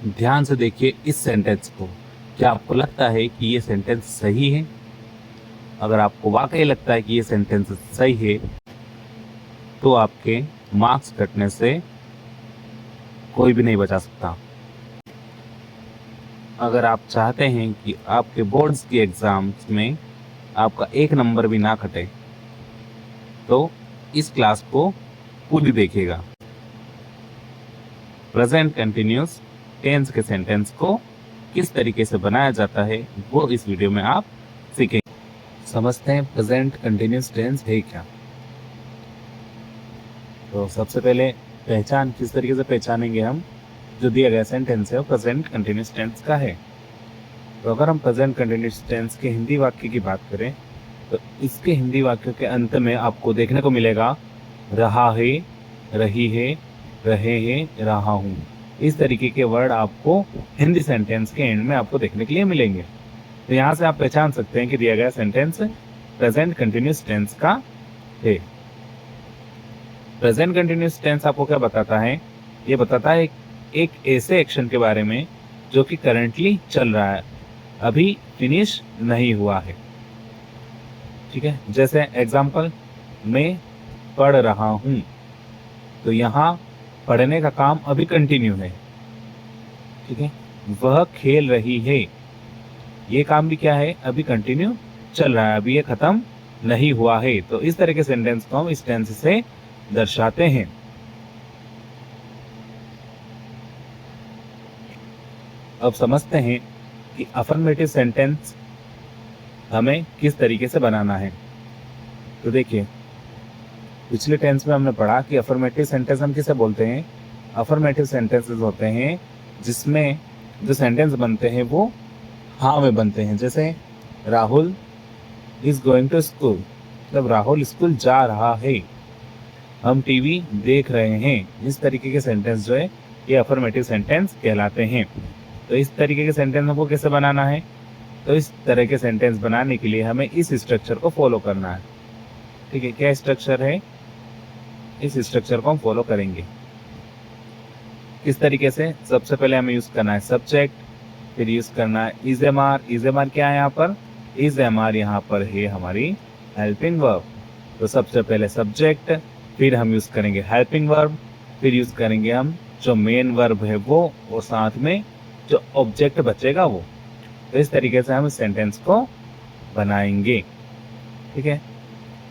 ध्यान से देखिए इस सेंटेंस को। क्या आपको लगता है कि ये सेंटेंस सही है? अगर आपको वाकई लगता है कि ये सेंटेंस सही है तो आपके मार्क्स कटने से कोई भी नहीं बचा सकता। अगर आप चाहते हैं कि आपके बोर्ड्स की एग्जाम्स में आपका एक नंबर भी ना कटे तो इस क्लास को पूरी देखिएगा। प्रेजेंट कंटिन्यूस टेंस के सेंटेंस को किस तरीके से बनाया जाता है वो इस वीडियो में आप सीखेंगे। समझते हैं प्रेजेंट कंटिन्यूस टेंस है क्या। तो सबसे पहले पहचान किस तरीके से पहचानेंगे हम, जो दिया गया सेंटेंस है वो प्रेजेंट कंटिन्यूस टेंस का है। तो अगर हम प्रेजेंट कंटिन्यूस टेंस के हिंदी वाक्य की बात करें तो इसके हिंदी वाक्य के अंत में आपको देखने को मिलेगा रहा है, रही है, रहे हैं, रहा हूँ। इस तरीके के वर्ड आपको हिंदी सेंटेंस के एंड में आपको देखने के लिए मिलेंगे। तो यहाँ से आप पहचान सकते हैं कि दिया गया सेंटेंस प्रेजेंट कंटिन्यूस टेंस का है। प्रेजेंट कंटिन्यूस टेंस आपको क्या बताता है? ये बताता है एक ऐसे एक्शन के बारे में जो कि करंटली चल रहा है, अभी फिनिश नहीं हुआ है। ठीक है, जैसे एग्जाम्पल, मैं पढ़ रहा हूं, तो यहाँ पढ़ने का काम अभी कंटिन्यू है। ठीक है, वह खेल रही है, ये काम भी क्या है, अभी कंटिन्यू चल रहा है, अभी ये खत्म नहीं हुआ है। तो इस तरह के सेंटेंस को हम इस टेंस से दर्शाते हैं। अब समझते हैं कि अफर्मेटिव सेंटेंस हमें किस तरीके से बनाना है। तो देखिए, पिछले टेंस में हमने पढ़ा कि अफर्मेटिव सेंटेंस हम किसे बोलते हैं। अफर्मेटिव सेंटेंसेस होते हैं जिसमें जो सेंटेंस बनते हैं वो हाँ में बनते हैं। जैसे Rahul is going to school, मतलब राहुल स्कूल जा रहा है। हम टीवी देख रहे हैं। इस तरीके के सेंटेंस जो है ये अफर्मेटिव सेंटेंस कहलाते हैं। तो इस तरीके के सेंटेंस हमको कैसे बनाना है? तो इस तरह के सेंटेंस बनाने के लिए हमें इस स्ट्रक्चर को फॉलो करना है। ठीक है, क्या स्ट्रक्चर है? इस स्ट्रक्चर को हम फॉलो करेंगे। किस तरीके से? सबसे पहले हमें यूज करना है सब्जेक्ट, फिर यूज करना है is am are. Is am are क्या है यहाँ पर? इज एम आर यहाँ पर है हमारी हेल्पिंग वर्ब। तो सबसे पहले सब्जेक्ट, फिर हम यूज करेंगे हेल्पिंग वर्ब, फिर यूज करेंगे हम जो मेन वर्ब है वो, और साथ में जो ऑब्जेक्ट बचेगा वो। तो इस तरीके से हम इस सेंटेंस को बनाएंगे। ठीक है,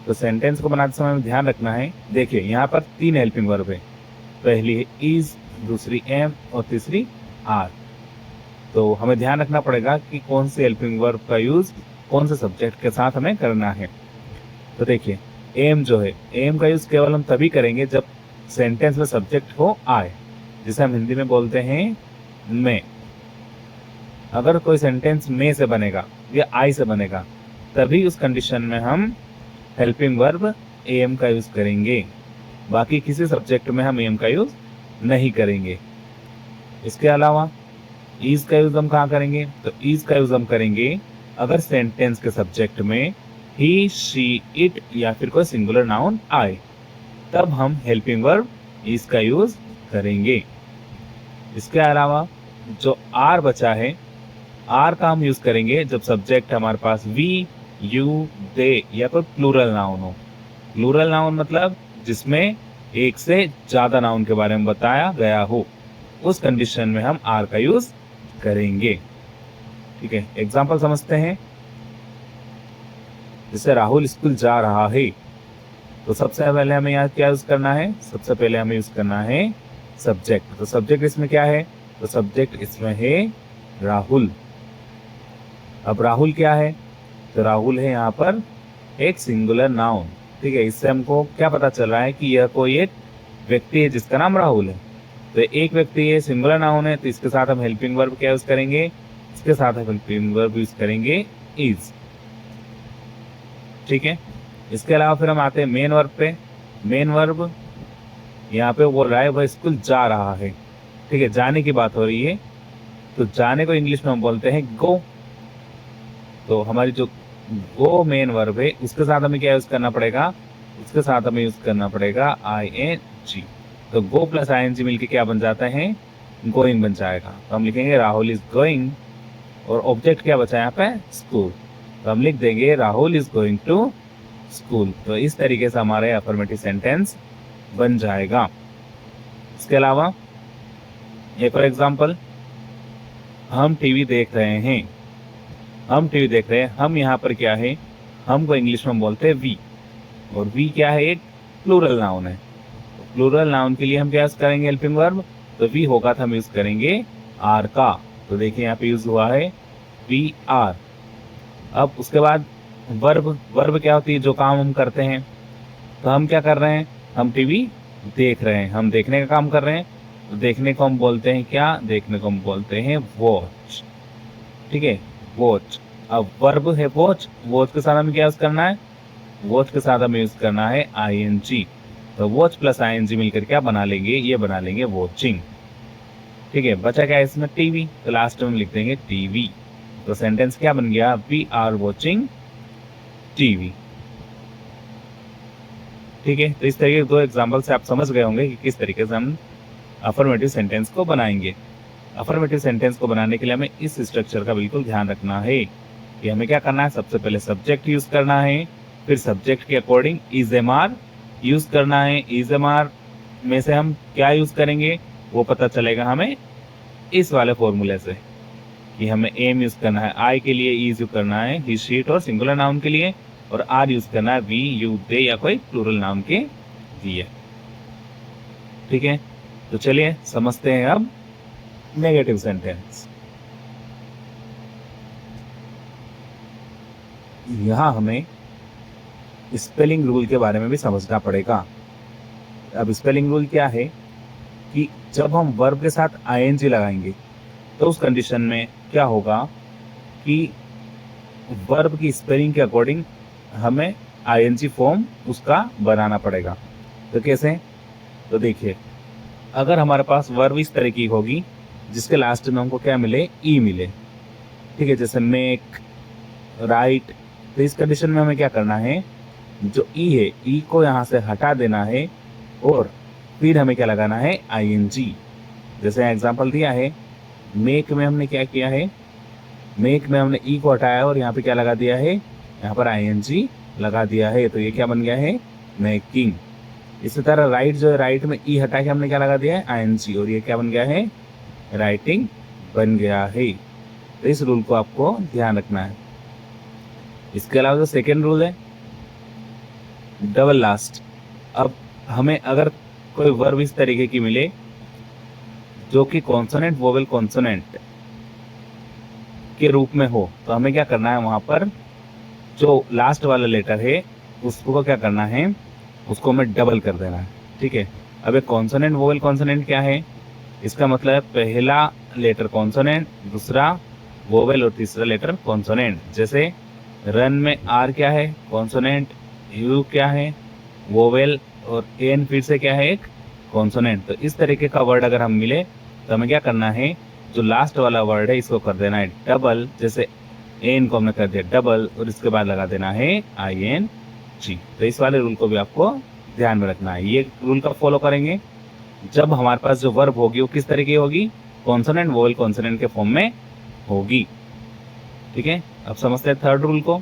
तो सेंटेंस को बनाते समय हमें ध्यान रखना है। देखिए, यहाँ पर 3 हेल्पिंग वर्ब है। पहली है इज, दूसरी एम और तीसरी आर। तो हमें ध्यान रखना पड़ेगा कि कौन सी हेल्पिंग वर्ब का यूज कौन से सब्जेक्ट के साथ हमें करना है। तो देखिए, एम जो है, एम का यूज केवल हम तभी करेंगे जब सेंटेंस में सब्जेक्ट हो आए, जिसे हम हिंदी में बोलते हैं मैं। अगर कोई सेंटेंस में से बनेगा या आई से बनेगा तभी उस कंडीशन में हम हेल्पिंग वर्ब एम का यूज करेंगे। बाकी किसी सब्जेक्ट में हम एम का यूज नहीं करेंगे। इसके अलावा इज का यूज हम कहाँ करेंगे? तो इज का यूज हम करेंगे अगर सेंटेंस के सब्जेक्ट में ही, शी, इट या फिर कोई सिंगुलर नाउन आए, तब हम हेल्पिंग वर्ब इज का यूज करेंगे। इसके अलावा जो आर बचा है, आर का हम यूज करेंगे जब सब्जेक्ट हमारे पास वी, यू, दे या कोई प्लूरल नाउन हो। प्लूरल नाउन मतलब जिसमें एक से ज्यादा नाउन के बारे में बताया गया हो, उस कंडीशन में हम आर का यूज करेंगे। ठीक है, एग्जाम्पल समझते हैं। जैसे राहुल स्कूल जा रहा है, तो सबसे पहले हमें यहाँ क्या यूज करना है? सबसे पहले हमें यूज करना है सब्जेक्ट। तो सब्जेक्ट इसमें क्या है? तो सब्जेक्ट इसमें है राहुल। अब राहुल क्या है? तो राहुल है यहाँ पर एक सिंगुलर नाउन। ठीक है, इससे हमको क्या पता चल रहा है कि यह कोई एक व्यक्ति है जिसका नाम राहुल है। तो एक व्यक्ति है, सिंगुलर नाउन है, तो इसके साथ हम हेल्पिंग वर्ब क्या यूज करेंगे? इसके साथ हम हेल्पिंग वर्ब यूज करेंगे इज। ठीक है, इसके अलावा फिर हम आते हैं मेन वर्ब पे। मेन वर्ब यहाँ पे बोल रहा है वह स्कूल जा रहा है। ठीक है, जाने की बात हो रही है, तो जाने को इंग्लिश में हम बोलते हैं गो। तो हमारी जो गो मेन वर्ब है उसके साथ हमें क्या यूज करना पड़ेगा? उसके साथ हमें यूज करना पड़ेगा आई एन जी। तो गो प्लस आई एन जी मिलकर क्या बन जाता है? गोइंग बन जाएगा। तो हम लिखेंगे राहुल इज गोइंग, और ऑब्जेक्ट क्या बचा यहाँ पे, स्कूल, तो हम लिख देंगे Rahul is going to school. तो इस तरीके से हमारे अफर्मेटिव सेंटेंस बन जाएगा। इसके अलावा एक और एग्जांपल, हम टीवी देख रहे हैं। हम टीवी देख रहे हैं, हम यहाँ पर क्या है, हम को इंग्लिश में बोलते हैं वी, और वी क्या है, एक प्लूरल नाउन है। तो प्लूरल नाउन के लिए हम क्या यूज करेंगे, हेल्पिंग वर्ब, तो वी होगा तो हम यूज करेंगे आर का। तो देखिए यहाँ पे यूज हुआ है वी आर। अब उसके बाद वर्ब, वर्ब क्या होती है, जो काम हम करते हैं। तो हम क्या कर रहे हैं, हम टीवी देख रहे हैं, हम देखने का काम कर रहे हैं। तो देखने को हम बोलते हैं क्या, देखने को हम बोलते हैं वॉच। ठीक है, वॉच। अब वर्ब है वॉच, वॉच के साथ हमें क्या यूज करना है, वॉच के साथ हमें यूज करना है आईएनजी। तो वॉच प्लस आईएनजी मिलकर क्या बना लेंगे, ये बना लेंगे वॉचिंग। ठीक है, बचा क्या इसमें, टीवी, तो लास्ट में लिख देंगे टीवी। तो सेंटेंस क्या बन गया, वी आर वॉचिंग टीवी। ठीक है, तो इस तरीके के दो एग्जांपल से आप समझ गए होंगे कि किस तरीके से हम अफर्मेटिव सेंटेंस को बनाएंगे। अफर्मेटिव सेंटेंस को बनाने के लिए हमें इस स्ट्रक्चर का बिल्कुल ध्यान रखना है कि हमें क्या करना है, सबसे पहले सब्जेक्ट यूज करना है, फिर सब्जेक्ट के according is am are use करना है। इज एम आर में से हम क्या यूज करेंगे वो पता चलेगा हमें इस वाले फॉर्मूले से, कि हमें एम यूज करना है, आई के लिए यूज करना है ही शीट और सिंगुलर नाउन के लिए, और आर यूज करना है वी यू दे या कोई प्लूरल नाउन के लिए। ठीक है, तो चलिए समझते हैं अब नेगेटिव सेंटेंस। यहां हमें स्पेलिंग रूल के बारे में भी समझना पड़ेगा। अब स्पेलिंग रूल क्या है कि जब हम वर्ब के साथ आईएनजी लगाएंगे तो उस कंडीशन में क्या होगा कि वर्ब की स्पेलिंग के अकॉर्डिंग हमें आईएनजी फॉर्म उसका बनाना पड़ेगा। तो कैसे, तो देखिए, अगर हमारे पास वर्ब इस तरह की होगी जिसके लास्ट में हमको क्या मिले, ई मिले, ठीक है, जैसे मेक, राइट, तो इस कंडीशन में हमें क्या करना है, जो ई है, ई को यहाँ से हटा देना है और फिर हमें क्या लगाना है, आईएनजी। जैसे एग्जांपल दिया है, मेक में हमने क्या किया है, मेक में हमने ई को हटाया और यहाँ पे क्या लगा दिया है, यहाँ पर आईएनजी लगा दिया है, तो ये क्या बन गया है, मेकिंग। इसी तरह राइट जो है, राइट में ई हटा के हमने क्या लगा दिया है, आईएनजी, और ये क्या बन गया है, राइटिंग बन गया है। तो इस रूल को आपको ध्यान रखना है। इसके अलावा जो सेकेंड रूल है, डबल लास्ट। अब हमें अगर कोई वर्ब इस तरीके की मिले जो कि कॉन्सोनेंट वोवेल कॉन्सोनेंट के रूप में हो, तो हमें क्या करना है, वहां पर जो लास्ट वाला लेटर है उसको क्या करना है, उसको हमें डबल कर देना है। ठीक है, अब एक कॉन्सोनेंट वोवेल कॉन्सोनेंट क्या है, इसका मतलब है पहला लेटर कॉन्सोनेंट, दूसरा वोवेल और तीसरा लेटर कॉन्सोनेंट। जैसे रन में आर क्या है, कॉन्सोनेंट, यू क्या है, वोवेल, और एन फिर से क्या है, एक कॉन्सोनेंट। तो इस तरीके का वर्ड अगर हम मिले तो हमें क्या करना है, जो लास्ट वाला वर्ड है इसको कर देना है डबल। जैसे एन को हमने कर दिया डबल और इसके बाद लगा देना है आई एन जी। तो इस वाले रूल को भी आपको ध्यान में रखना है। ये रूल का फॉलो करेंगे जब हमारे पास जो वर्ब होगी वो किस तरीके की होगी, कॉन्सोनेंट वोवेल कॉन्सोनेंट के फॉर्म में होगी। ठीक है, अब समझते हैं थर्ड रूल को।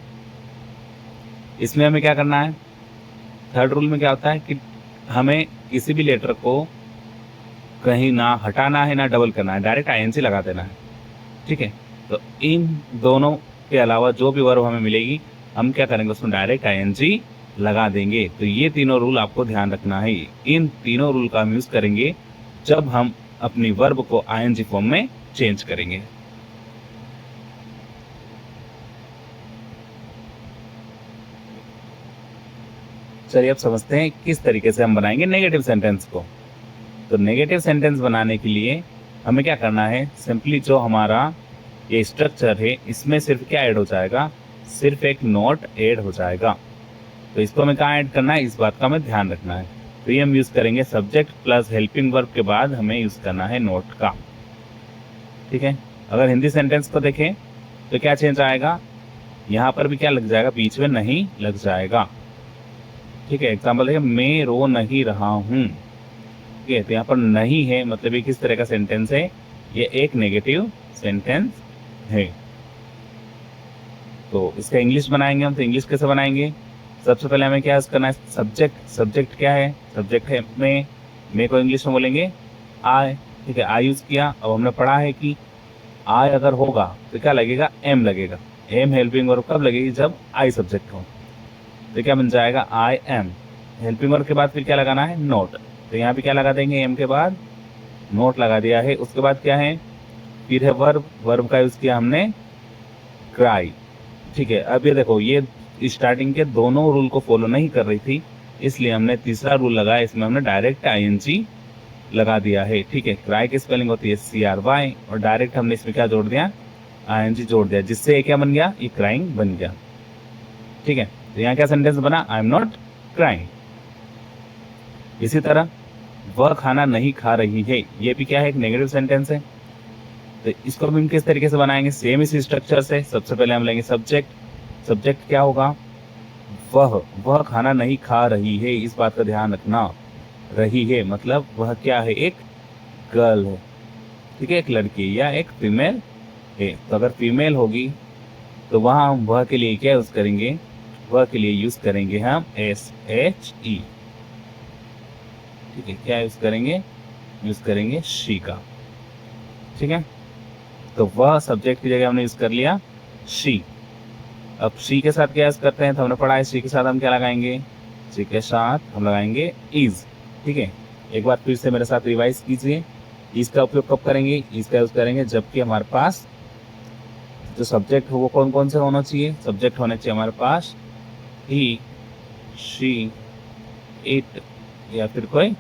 इसमें हमें क्या करना है, थर्ड रूल में क्या होता है कि हमें किसी भी लेटर को कहीं ना हटाना है ना डबल करना है, डायरेक्ट आईएनजी लगा देना है। ठीक है, तो इन दोनों के अलावा जो भी वर्ब हमें मिलेगी हम क्या करेंगे, उसमें डायरेक्ट आईएनजी लगा देंगे। तो ये तीनों रूल आपको ध्यान रखना है। इन तीनों रूल का हम यूज करेंगे जब हम अपनी वर्ब को आईएनजी फॉर्म में चेंज करेंगे। चलिए अब समझते हैं किस तरीके से हम बनाएंगे नेगेटिव सेंटेंस को। तो नेगेटिव सेंटेंस बनाने के लिए हमें क्या करना है, सिंपली जो हमारा ये स्ट्रक्चर है इसमें सिर्फ क्या ऐड हो जाएगा, सिर्फ एक नोट ऐड हो जाएगा। तो इसको हमें कहाँ ऐड करना है, इस बात का हमें ध्यान रखना है। तो ये हम यूज करेंगे सब्जेक्ट प्लस हेल्पिंग वर्ब के बाद हमें यूज करना है नोट का। ठीक है, अगर हिंदी सेंटेंस को देखें तो क्या चेंज आएगा, यहाँ पर भी क्या लग जाएगा, बीच में नहीं लग जाएगा। ठीक है, एग्जाम्पल है, मैं रो नहीं रहा हूँ, ठीक है, तो यहाँ पर नहीं है मतलब ये किस तरह का सेंटेंस है, ये एक नेगेटिव सेंटेंस है। तो इसका इंग्लिश बनाएंगे हम, तो इंग्लिश कैसे बनाएंगे, सबसे पहले हमें क्या करना है, सब्जेक्ट, सब्जेक्ट क्या है, सब्जेक्ट है मैं को इंग्लिश में बोलेंगे आई, ठीक है, आई यूज किया। अब हमने पढ़ा है कि आई अगर होगा तो क्या लगेगा, एम लगेगा। एम हेल्पिंग वर्ब कब लगेगी, जब आई सब्जेक्ट हो। तो क्या बन जाएगा, आई एम। हेल्पिंग वर्ब के बाद फिर क्या लगाना है, नोट। तो यहाँ पे क्या लगा देंगे, एम के बाद नोट लगा दिया है। उसके बाद क्या है, फिर है वर्ब, वर्ब का यूज किया हमने क्राई, ठीक है। अब ये देखो, ये स्टार्टिंग के दोनों रूल को फॉलो नहीं कर रही थी, इसलिए हमने तीसरा रूल लगाया, इसमें हमने डायरेक्ट आईएनजी लगा दिया है, ठीक है। क्राई की स्पेलिंग होती है CRY, और डायरेक्ट हमने इसमें क्या जोड़ दिया, आईएनजी जोड़ दिया, जिससे क्या बन गया, ये क्राइंग बन गया, ठीक है। तो यहाँ क्या सेंटेंस बना, आई एम नॉट क्राइंग। इसी तरह वह खाना नहीं खा रही है, ये भी क्या है, एक नेगेटिव सेंटेंस है। तो इसको भी हम किस तरीके से बनाएंगे, सेम इसी स्ट्रक्चर से। सबसे पहले हम लेंगे सब्जेक्ट, सब्जेक्ट क्या होगा, वह खाना नहीं खा रही है, इस बात का ध्यान रखना। रही है मतलब वह क्या है, एक गर्ल है, ठीक है, एक लड़की या एक फीमेल है। तो अगर फीमेल होगी तो वहां हम वह के लिए क्या यूज करेंगे, वह के लिए यूज करेंगे हम SHE, ठीक है। क्या यूज करेंगे, यूज करेंगे शी का, ठीक है। तो वह सब्जेक्ट की जगह हमने यूज कर लिया शी। अब शी के साथ क्या यूज करते हैं, तो हमने पढ़ा है शी के साथ हम क्या लगाएंगे, शी के साथ हम लगाएंगे इज, ठीक है। एक बार फिर से मेरे साथ रिवाइज कीजिए, इसका उपयोग कब करेंगे, इसका यूज करेंगे जबकि हमारे पास जो सब्जेक्ट हो वो कौन कौन से होना चाहिए, सब्जेक्ट होने चाहिए हमारे पास ही, शी, इट या फिर कोई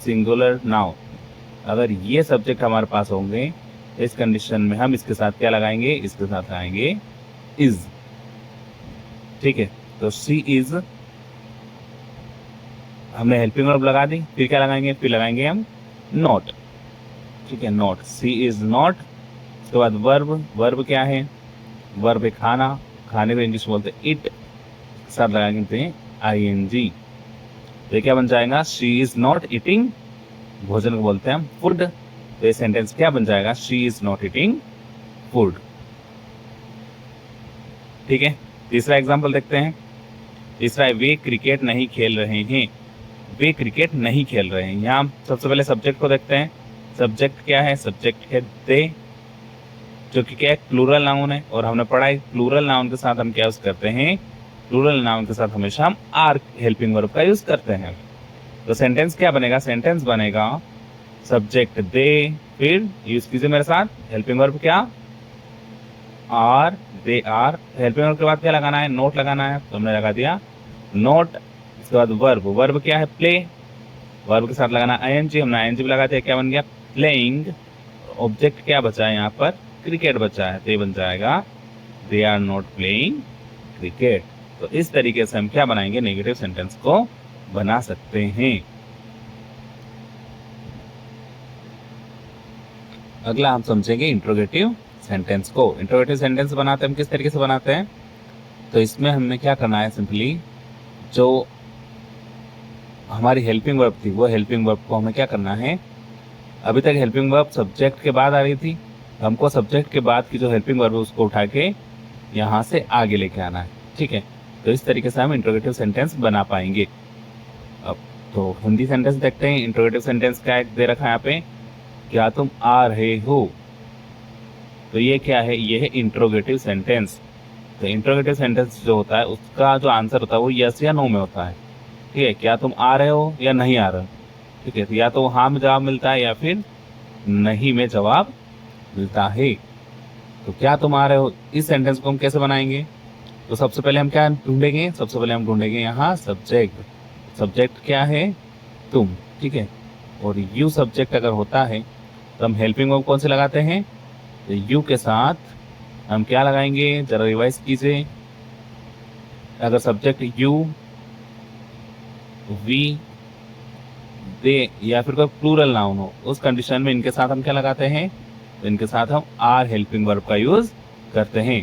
सिंगुलर नाउन। अगर ये सब्जेक्ट हमारे पास होंगे तो इस कंडीशन में हम इसके साथ क्या लगाएंगे, इसके साथ लगाएंगे इज, ठीक है। तो शी इज, हमने हेल्पिंग वर्ब लगा दी, फिर क्या लगाएंगे, फिर लगाएंगे हम नॉट, ठीक है, नॉट, शी इज नॉट। उसके बाद वर्ब, वर्ब क्या है, वर्ब है खाना, खाने को इंग्लिश बोलते हैं इट, साथ लगाएंगे ING। तो क्या बन जाएगा, शी इज नॉट ईटिंग, भोजन को बोलते हैं हम फूड। तो ये सेंटेंस क्या बन जाएगा, she is not eating food, ठीक है। तीसरा एग्जांपल देखते हैं। तीसरा है वे क्रिकेट नहीं खेल रहे हैं, वे क्रिकेट नहीं खेल रहे हैं। यहाँ सबसे पहले सब्जेक्ट को देखते हैं। सब्जेक्ट क्या है, सब्जेक्ट है दे, जो कि क्या है, प्लूरल नाउन है। और हमने पढ़ा है प्लूरल नाउन के साथ हम क्या यूज करते हैं, प्लूरल नाउन के साथ हमेशा हम आर हेल्पिंग वर्ब का यूज करते हैं। तो सेंटेंस क्या बनेगा, सेंटेंस बनेगा सब्जेक्ट दे, फिर यूज कीजिए मेरे साथ हेल्पिंग वर्ब क्या, are, they are. Helping verb के बाद क्या लगाना है, नोट लगाना है, तो हमने लगा दिया नोट। इसके बाद वर्ब, वर्ब क्या है प्ले, वर्ब के साथ लगाना ING, हमने ING भी लगा दिया, क्या बन गया प्लेइंग। ऑब्जेक्ट क्या बचा है यहाँ पर, क्रिकेट बचा है, तो ये बन जाएगा they are not playing cricket. तो इस तरीके से हम क्या बनाएंगे, नेगेटिव सेंटेंस को बना सकते हैं। अगला हम समझेंगे इंट्रोगेटिव सेंटेंस को। इंट्रोगेटिव सेंटेंस बनाते हैं हम किस तरीके से बनाते हैं, तो इसमें हमें क्या करना है, सिंपली जो हमारी हेल्पिंग वर्ब थी वो हेल्पिंग वर्ब को हमें क्या करना है, अभी तक हेल्पिंग वर्ब सब्जेक्ट के बाद आ रही थी, हमको सब्जेक्ट के बाद की जो हेल्पिंग वर्ब है उसको उठा के यहाँ से आगे लेके आना है, ठीक है। तो इस तरीके से हम इंट्रोगेटिव सेंटेंस बना पाएंगे। अब तो हिंदी सेंटेंस देखते हैं। इंट्रोगेटिव सेंटेंस क्या दे रखा है यहाँ पे, क्या तुम आ रहे हो, तो ये क्या है, ये है इंट्रोगेटिव सेंटेंस। तो इंट्रोगेटिव सेंटेंस जो होता है उसका जो आंसर होता है वो यस या नो में होता है, ठीक है। क्या तुम आ रहे हो या नहीं आ रहे हो, ठीक है। तो या तो हाँ में जवाब मिलता है या फिर नहीं में जवाब मिलता है। तो क्या तुम आ रहे हो, इस सेंटेंस को हम कैसे बनाएंगे, तो सबसे पहले हम क्या ढूंढेंगे, सबसे पहले हम ढूंढेंगे यहाँ सब्जेक्ट। सब्जेक्ट क्या है, तुम, ठीक है। और यू सब्जेक्ट अगर होता है तो हम हेल्पिंग वर्ब कौन से लगाते हैं, तो यू के साथ हम क्या लगाएंगे, जरा रिवाइज कीजिए। अगर सब्जेक्ट यू, वी, दे या फिर कोई प्लूरल नाउन हो, उस कंडीशन में इनके साथ हम क्या लगाते हैं, तो इनके साथ हम आर हेल्पिंग वर्ब का यूज करते हैं,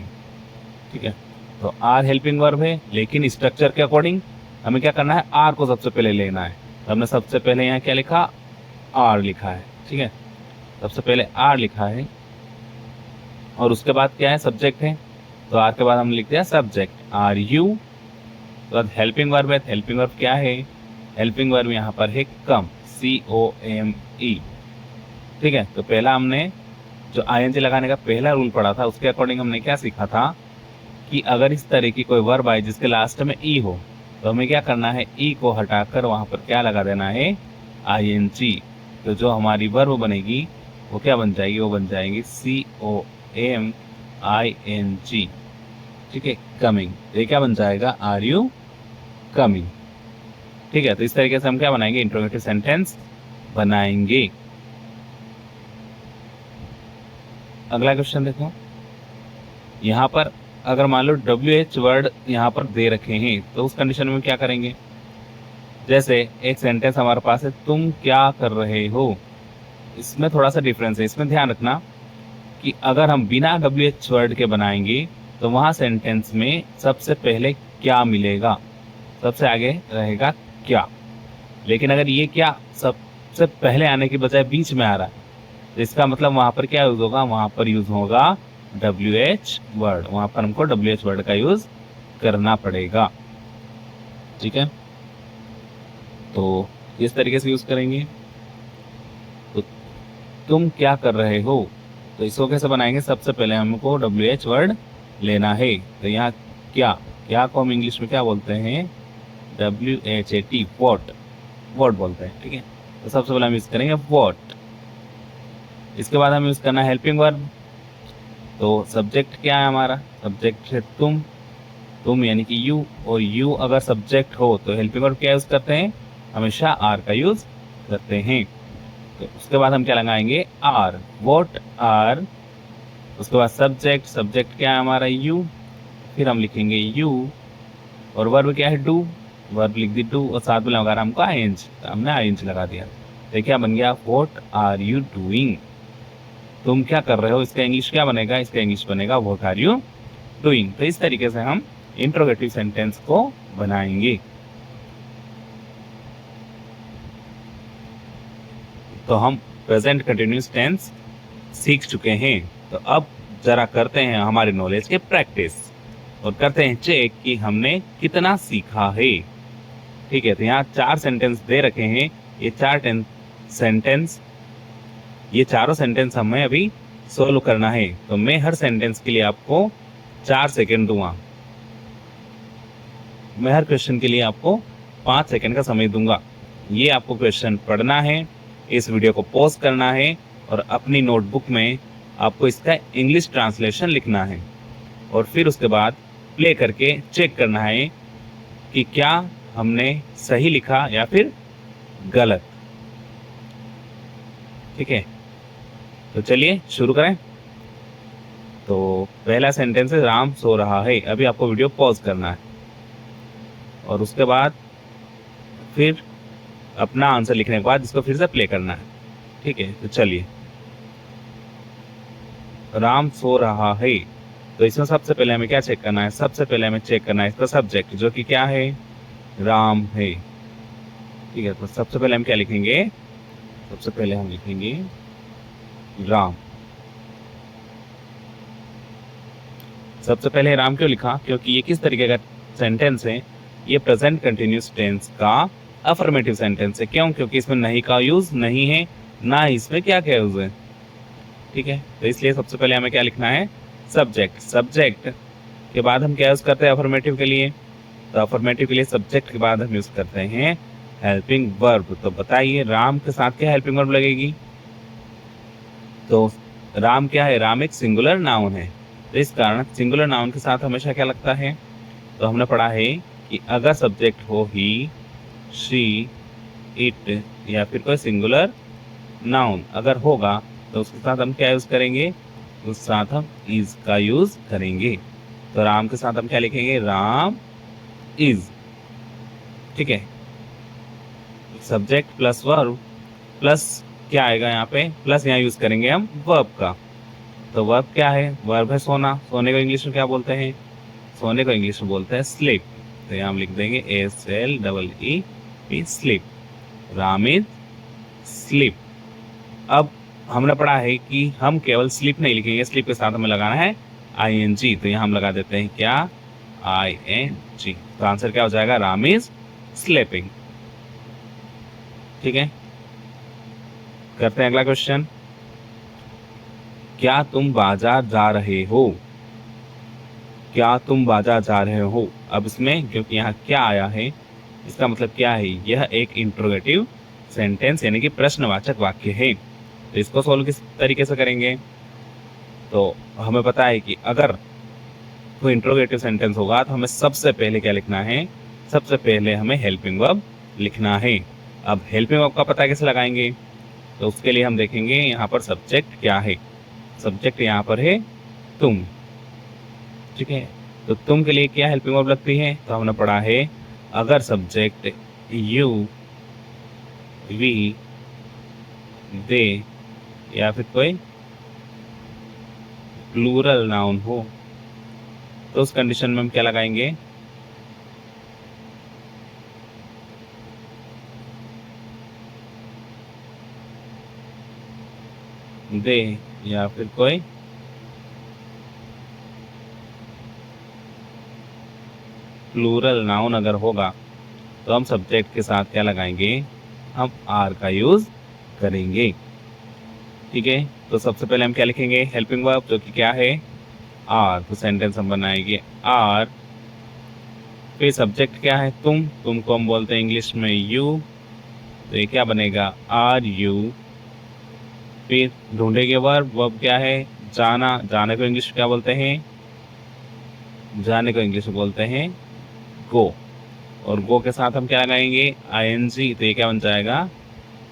ठीक है। तो आर हेल्पिंग वर्ब है, लेकिन स्ट्रक्चर के अकॉर्डिंग हमें क्या करना है, आर को सबसे पहले लेना है। हमने सबसे पहले यहाँ क्या लिखा, आर लिखा है, ठीक है, सबसे पहले आर लिखा है और उसके बाद क्या है, सब्जेक्ट है, तो आर के बाद हम लिखते हैं सब्जेक्ट आर यू। तो बाद हेल्पिंग वर्ब है, हेल्पिंग वर्ब क्या है, हेल्पिंग वर्ब यहाँ पर है कम, COME, ठीक है। तो पहला हमने जो ING लगाने का पहला रूल पढ़ा था उसके अकॉर्डिंग हमने क्या सीखा था कि अगर इस तरह की कोई वर्ब आए जिसके लास्ट में ई हो तो हमें क्या करना है, ई को हटाकर वहां पर क्या लगा देना है, ING। तो जो हमारी वर्ब बनेगी वो क्या बन जाएगी, वो बन जाएगी COMING, ठीक है, कमिंग। ये क्या बन जाएगा, आर यू कमिंग, ठीक है। तो इस तरीके से हम क्या बनाएंगे, इंट्रोगेटिव सेंटेंस बनाएंगे। अगला क्वेश्चन देखो, यहाँ पर अगर मान लो WH वर्ड यहाँ पर दे रखे हैं तो उस कंडीशन में क्या करेंगे, जैसे एक सेंटेंस हमारे पास है, तुम क्या कर रहे हो, इसमें थोड़ा सा डिफरेंस है। इसमें ध्यान रखना कि अगर हम बिना WH वर्ड के बनाएंगे तो वहां सेंटेंस में सबसे पहले क्या मिलेगा, सबसे आगे रहेगा क्या। लेकिन अगर ये क्या सबसे पहले आने की बजाय बीच में आ रहा है तो इसका मतलब वहां पर क्या यूज होगा, वहां पर यूज होगा WH वर्ड, वहां पर हमको WH वर्ड का यूज करना पड़ेगा, ठीक है। तो इस तरीके से यूज करेंगे। तो तुम क्या कर रहे हो, तो इसको कैसे बनाएंगे, सबसे पहले हमको WH वर्ड लेना है। तो यहाँ क्या को हम इंग्लिश में क्या बोलते हैं, WHAT, वॉट बोलते हैं, ठीक है। तो सबसे पहले हम यूज करेंगे वॉट। इसके बाद हम यूज करना है हेल्पिंग वर्ब। तो सब्जेक्ट क्या है हमारा, सब्जेक्ट है तुम यानी कि यू, और यू अगर सब्जेक्ट हो तो हेल्पिंग वर्ब क्या यूज करते हैं, हमेशा आर का यूज करते हैं। तो उसके बाद हम क्या लगाएंगे, आर, वॉट आर। उसके बाद सब्जेक्ट क्या है हमारा, यू, फिर हम लिखेंगे यू, और वर्ब क्या है, डू, वर्ब लिख दी डू, और साथ में लगा रहा हमको ING, तो हमने ING लगा दिया। तो क्या बन गया, व्हाट आर यू डूइंग, तुम क्या कर रहे हो, इसका इंग्लिश क्या बनेगा, इसका इंग्लिश बनेगा व्हाट आर यू डूइंग। तो इस तरीके से हम इंट्रोगेटिव सेंटेंस को बनाएंगे। तो हम प्रेजेंट कंटिन्यूअस टेंस सीख चुके हैं। तो अब जरा करते हैं हमारे नॉलेज के प्रैक्टिस और करते हैं चेक कि हमने कितना सीखा है, ठीक है। तो यहाँ 4 सेंटेंस दे रखे हैं, ये चारों सेंटेंस हमें अभी सोल्व करना है। तो मैं हर सेंटेंस के लिए आपको 4 सेकेंड दूंगा, मैं हर क्वेश्चन के लिए आपको 5 सेकेंड का समय दूंगा। ये आपको क्वेश्चन पढ़ना है, इस वीडियो को पॉज करना है और अपनी नोटबुक में आपको इसका इंग्लिश ट्रांसलेशन लिखना है और फिर उसके बाद प्ले करके चेक करना है कि क्या हमने सही लिखा या फिर गलत, ठीक है। तो चलिए शुरू करें। तो पहला सेंटेंस है, राम सो रहा है। अभी आपको वीडियो पॉज करना है और उसके बाद फिर अपना आंसर लिखने के बाद इसको फिर से प्ले करना है, ठीक है। तो चलिए, राम सो रहा है। तो इसमें सबसे पहले हमें क्या चेक करना है, सबसे पहले हमें चेक करना है इसका सब्जेक्ट जो कि क्या है, राम है, ठीक है। तो सबसे पहले हम क्या लिखेंगे, सबसे पहले हम लिखेंगे राम। सबसे पहले राम क्यों लिखा, क्योंकि ये किस तरीके का सेंटेंस है, ये प्रेजेंट कंटिन्यूअस टेंस का अफर्मेटिव सेंटेंस है। क्यों, क्योंकि इसमें नहीं का यूज नहीं है, ना इसमें क्या क्या यूज है, ठीक है। तो इसलिए सबसे पहले हमें क्या लिखना है, सब्जेक्ट के बाद हम क्या यूज करते हैं अफर्मेटिव के लिए, तो अफर्मेटिव के लिए सब्जेक्ट के बाद हम यूज करते हैं हेल्पिंग वर्ब। तो बताइए राम के साथ क्या हेल्पिंग वर्ब लगेगी, तो राम क्या है, राम एक सिंगुलर नाउन है, तो इस कारण सिंगुलर नाउन के साथ हमेशा क्या लगता है, तो हमने पढ़ा है कि अगर सब्जेक्ट हो ही, शी, इट या फिर कोई सिंगुलर नाउन अगर होगा तो उसके साथ हम क्या यूज करेंगे, उस साथ हम इज का यूज करेंगे। तो राम के साथ हम क्या लिखेंगे, राम इज, ठीक है। सब्जेक्ट प्लस वर्ब प्लस क्या आएगा यहाँ पे, प्लस यहाँ यूज करेंगे हम वर्ब का। तो वर्ब क्या है, वर्ब है सोना, सोने को इंग्लिश में क्या बोलते हैं, सोने को इंग्लिश में बोलते हैं स्लीप। तो यहाँ हम लिख देंगे SLEEP, sleep. Ram is sleep. अब हमने पढ़ा है कि हम केवल स्लीप नहीं लिखेंगे, स्लीप के साथ हमें लगाना है ING। तो यहाँ हम लगा देते हैं क्या, ING। तो आंसर क्या हो जाएगा, राम इज स्लीपिंग। ठीक है, करते हैं अगला क्वेश्चन। क्या तुम बाजार जा रहे हो, क्या तुम बाजार जा रहे हो। अब इसमें क्योंकि यहाँ क्या आया है, इसका मतलब क्या है, यह एक इंट्रोगेटिव सेंटेंस यानी कि प्रश्नवाचक वाक्य है। तो इसको सोल्व किस तरीके से करेंगे, तो हमें पता है कि अगर कोई इंट्रोगेटिव सेंटेंस होगा तो हमें सबसे पहले क्या लिखना है, सबसे पहले हमें हेल्पिंग वर्ब लिखना है। अब हेल्पिंग वर्ब का पता कैसे लगाएंगे, तो उसके लिए हम देखेंगे यहाँ पर सब्जेक्ट क्या है। सब्जेक्ट यहाँ पर है तुम। ठीक है, तो तुम के लिए क्या हेल्पिंग वर्ब लगती है, तो हमने पढ़ा है अगर सब्जेक्ट यू, वी, दे या फिर कोई प्लूरल नाउन हो तो उस कंडीशन में हम क्या लगाएंगे, दे या फिर कोई प्लूरल नाउन अगर होगा तो हम सब्जेक्ट के साथ क्या लगाएंगे, हम आर का यूज करेंगे। ठीक है, तो सबसे पहले हम क्या लिखेंगे, हेल्पिंग वर्ब जो कि क्या है आर। तो सेंटेंस हम बनाएंगे आर, फिर सब्जेक्ट क्या है तुम को हम बोलते हैं इंग्लिश में यू, तो ये क्या बनेगा आर यू। फिर ढूंढेंगे वर्ब क्या है जाना, जाने को इंग्लिश में क्या बोलते हैं, जाने को इंग्लिश में बोलते हैं गो। और गो के साथ हम क्या लगाएंगे ING, तो ये क्या बन जाएगा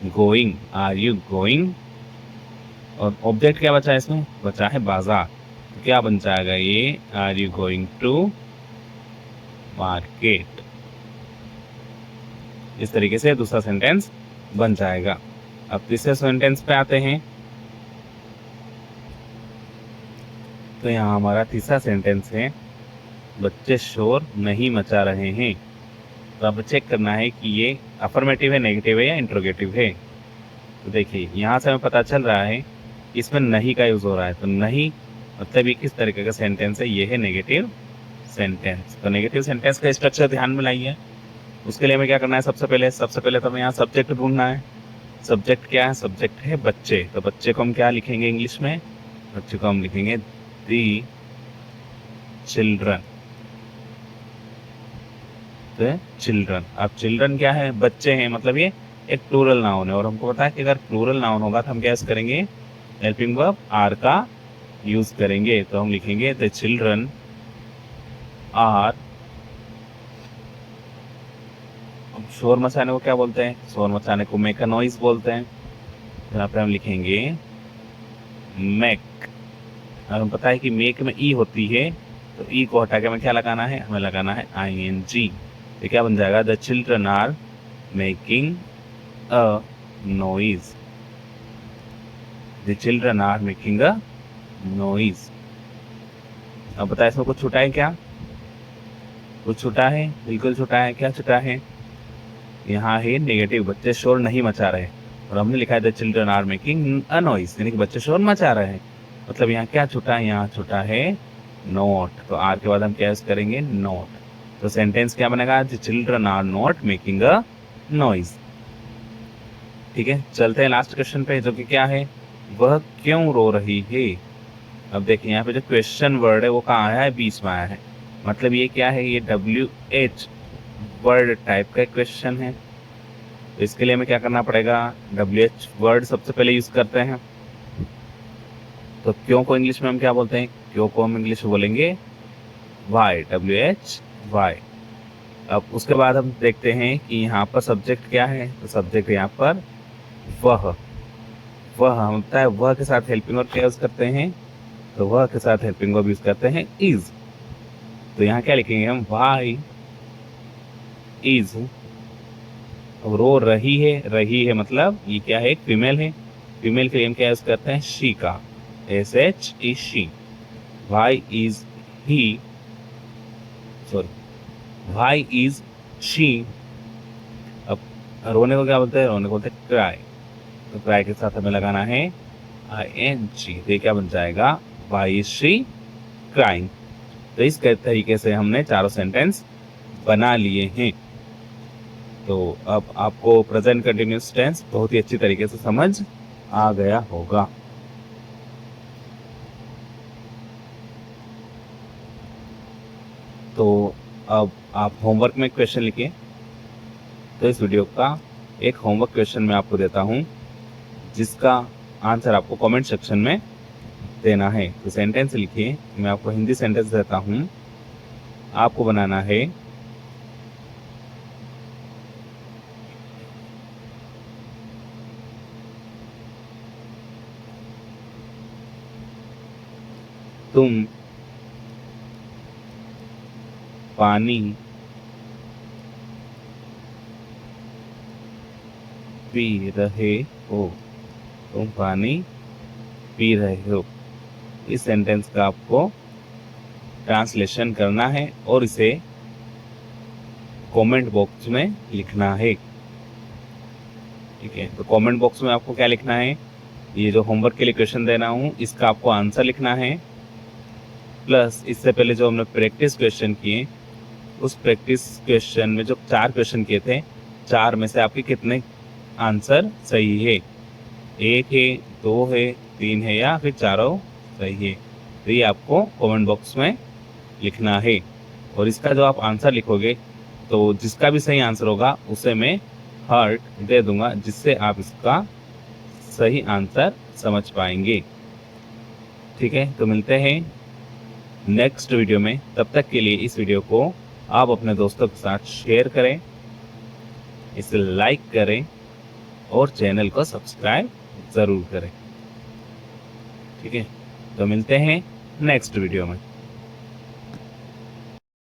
गोइंग, आर यू गोइंग। और ऑब्जेक्ट क्या बचा है इसमें, बचा है बाजार, तो क्या बन जाएगा ये, are you going to market. इस तरीके से दूसरा सेंटेंस बन जाएगा। अब तीसरे सेंटेंस पे आते हैं, तो यहाँ हमारा तीसरा सेंटेंस है बच्चे शोर नहीं मचा रहे हैं। तो अब चेक करना है कि ये अफर्मेटिव है, नेगेटिव है या इंट्रोगेटिव है। तो देखिए यहाँ से हमें पता चल रहा है कि इसमें नहीं का यूज हो रहा है, तो नहीं मतलब ये किस तरीके का सेंटेंस है, ये है नेगेटिव सेंटेंस। तो नेगेटिव सेंटेंस का स्ट्रक्चर ध्यान में लाइए। उसके लिए हमें क्या करना है, सबसे पहले तो हमें यहाँ सब्जेक्ट ढूंढना है। सब्जेक्ट क्या है, सब्जेक्ट है बच्चे। तो बच्चे को हम क्या लिखेंगे इंग्लिश में, बच्चे को हम लिखेंगे दी चिल्ड्रन। तो चिल्ड्रन, अब चिल्ड्रन क्या है, बच्चे हैं, मतलब ये एक प्लूरल नाउन है। और हमको पता है कि अगर प्लूरल नाउन होगा तो हम क्या करेंगे, हेल्पिंग वर्ब आर का यूज करेंगे। तो हम लिखेंगे द चिल्ड्रन आर, शोर मचाने को क्या बोलते हैं, शोर मचाने को मेक अ नॉइज बोलते हैं। यहाँ पे हम लिखेंगे मेक। और हम पता है कि मेक में ई होती है, तो ई को हटा के हमें क्या लगाना है, हमें लगाना है ING। तो क्या बन जाएगा, the children are making a noise, the children are making a noise. अब बताए इसमें कुछ छूटा है क्या, कुछ छूटा है, बिल्कुल छूटा है। क्या छूटा है, यहाँ है नेगेटिव, बच्चे शोर नहीं मचा रहे, और हमने लिखा है the children are making a noise, यानी कि बच्चे शोर मचा रहे हैं। मतलब यहाँ क्या छूटा है, यहाँ छूटा है नॉट। तो आर के बाद हम क्या यूज करेंगे, नॉट। तो सेंटेंस क्या बनेगा, the children are not making a noise. ठीक है, चलते हैं लास्ट क्वेश्चन पे, जो कि क्या है, वह क्यों रो रही है। अब देखिए यहाँ पे जो क्वेश्चन वर्ड है वो कहाँ आया है, बीच में आया है। मतलब ये क्या है, ये WH वर्ड टाइप का क्वेश्चन है। तो इसके लिए हमें क्या करना पड़ेगा, WH वर्ड सबसे पहले यूज करते हैं। तो क्यों को इंग्लिश में हम क्या बोलते हैं, क्यों को हम इंग्लिश में बोलेंगे वाई, WHY। अब उसके बाद हम देखते हैं कि यहाँ पर सब्जेक्ट क्या है, तो सब्जेक्ट यहाँ पर वह हम होता है, वह के साथ हेल्पिंग वर्ब क्या यूज करते हैं, तो वह के साथ हेल्पिंग वर्ब यूज करते हैं इज। तो यहाँ क्या लिखेंगे हम, वाई इज। अब रो रही है मतलब ये क्या है, एक फीमेल है। फीमेल के लिए हम क्या यूज करते हैं, शी का, SH is she. Why is he, sorry why is she. अब रोने को क्या बोलते हैं? रोने को बोलते हैं क्राई। तो क्राई के साथ हमें लगाना है ING। तो ये क्या बन जाएगा? Why is she crying. तो इस तरीके से हमने चारों सेंटेंस बना लिए हैं। तो अब आपको प्रेजेंट कंटिन्यूअस टेंस बहुत ही अच्छी तरीके से समझ आ गया होगा। तो अब आप होमवर्क में क्वेश्चन लिखिए। तो इस वीडियो का एक होमवर्क क्वेश्चन मैं आपको देता हूं, जिसका आंसर आपको कमेंट सेक्शन में देना है। तो सेंटेंस लिखिए। मैं आपको हिंदी सेंटेंस देता हूं, आपको बनाना है तुम पानी पी रहे हो। तुम पानी पी रहे हो। इस सेंटेंस का आपको ट्रांसलेशन करना है और इसे कमेंट बॉक्स में लिखना है। ठीक है, तो कमेंट बॉक्स में आपको क्या लिखना है? ये जो होमवर्क के लिए क्वेश्चन दे रहा हूँ, इसका आपको आंसर लिखना है, प्लस इससे पहले जो हमने प्रैक्टिस क्वेश्चन किए, उस प्रैक्टिस क्वेश्चन में जो 4 क्वेश्चन किए थे, 4 में से आपके कितने आंसर सही है? 1 है, 2 है, 3 है या फिर चारों सही है? तो ये आपको कमेंट बॉक्स में लिखना है। और इसका जो आप आंसर लिखोगे, तो जिसका भी सही आंसर होगा उसे मैं हार्ट दे दूंगा, जिससे आप इसका सही आंसर समझ पाएंगे। ठीक है, तो मिलते हैं नेक्स्ट वीडियो में। तब तक के लिए इस वीडियो को आप अपने दोस्तों के साथ शेयर करें, इसे लाइक करें और चैनल को सब्सक्राइब ज़रूर करें। ठीक है, तो मिलते हैं नेक्स्ट वीडियो में।